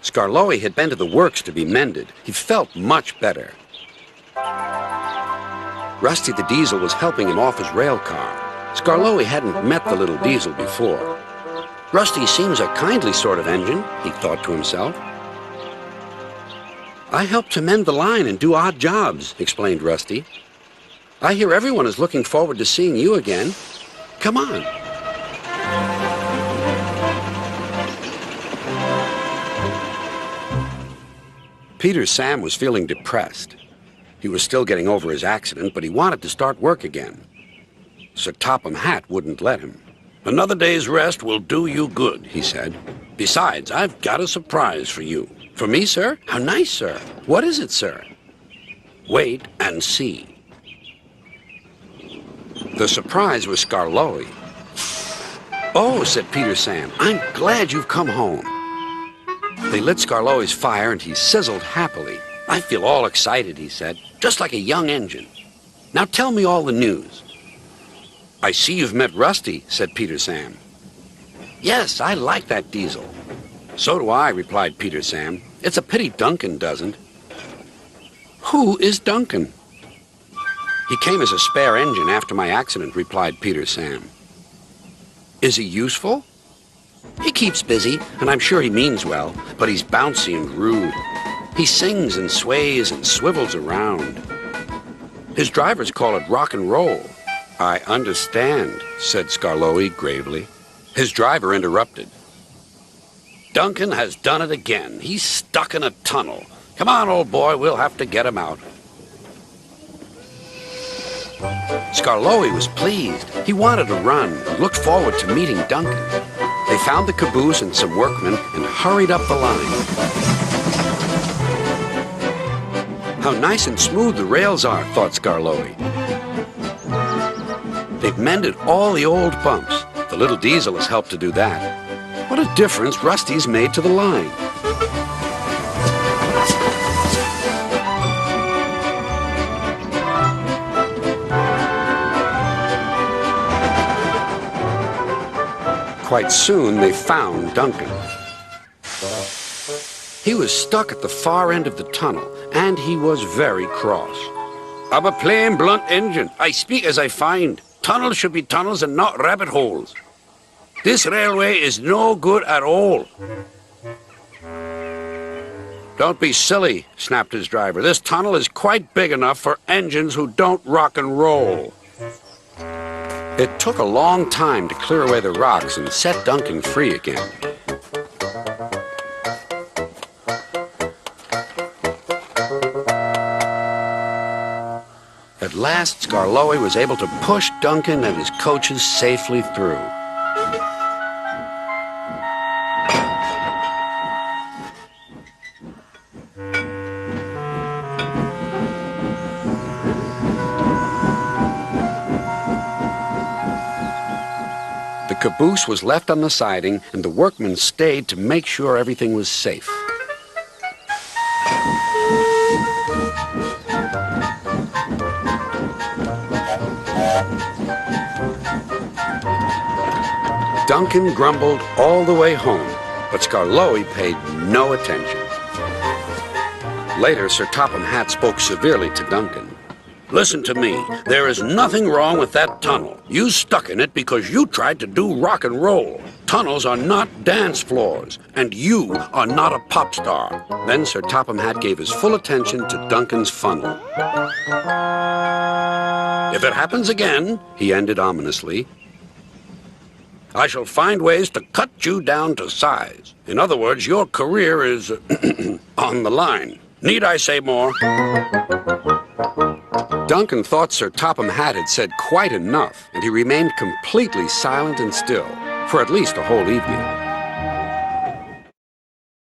Skarloey had been to the works to be mended. He felt much better. Rusty the Diesel was helping him off his rail car. Skarloey hadn't met the little diesel before. Rusty seems a kindly sort of engine, he thought to himself. I help to mend the line and do odd jobs, explained Rusty. I hear everyone is looking forward to seeing you again. Come on. Peter Sam was feeling depressed. He was still getting over his accident, but he wanted to start work again. Sir Topham Hatt wouldn't let him. Another day's rest will do you good, he said. Besides, I've got a surprise for you. For me, sir? How nice, sir. What is it, sir? Wait and see. The surprise was Skarloey. Oh, said Peter Sam, I'm glad you've come home. They lit Skarloey's fire and he sizzled happily. I feel all excited, he said, just like a young engine. Now tell me all the news. I see you've met Rusty, said Peter Sam. Yes, I like that diesel. So do I, replied Peter Sam. It's a pity Duncan doesn't. Who is Duncan? He came as a spare engine after my accident, replied Peter Sam. Is he useful? He keeps busy, and I'm sure he means well, but he's bouncy and rude. He sings and sways and swivels around. His drivers call it rock and roll. I understand, said Skarloey gravely. His driver interrupted. Duncan has done it again. He's stuck in a tunnel. Come on, old boy, we'll have to get him out. Skarloey was pleased. He wanted to run and looked forward to meeting Duncan. They found the caboose and some workmen and hurried up the line. How nice and smooth the rails are, thought Skarloey. They've mended all the old bumps. The little diesel has helped to do that. What a difference Rusty's made to the line. Quite soon, they found Duncan. He was stuck at the far end of the tunnel, and he was very cross. I'm a plain, blunt engine. I speak as I find. Tunnels should be tunnels and not rabbit holes. This railway is no good at all. Don't be silly, snapped his driver. This tunnel is quite big enough for engines who don't rock and roll. It took a long time to clear away the rocks and set Duncan free again. At last, Skarloey was able to push Duncan and his coaches safely through. The caboose was left on the siding, and the workmen stayed to make sure everything was safe. Duncan grumbled all the way home, but Skarloey paid no attention. Later, Sir Topham Hatt spoke severely to Duncan. Listen to me. There is nothing wrong with that tunnel. You stuck in it because you tried to do rock and roll. Tunnels are not dance floors, and you are not a pop star. Then Sir Topham Hatt gave his full attention to Duncan's funnel. If it happens again, he ended ominously, I shall find ways to cut you down to size. In other words, your career is on the line. Need I say more? Duncan thought Sir Topham Hatt had said quite enough, and he remained completely silent and still, for at least a whole evening.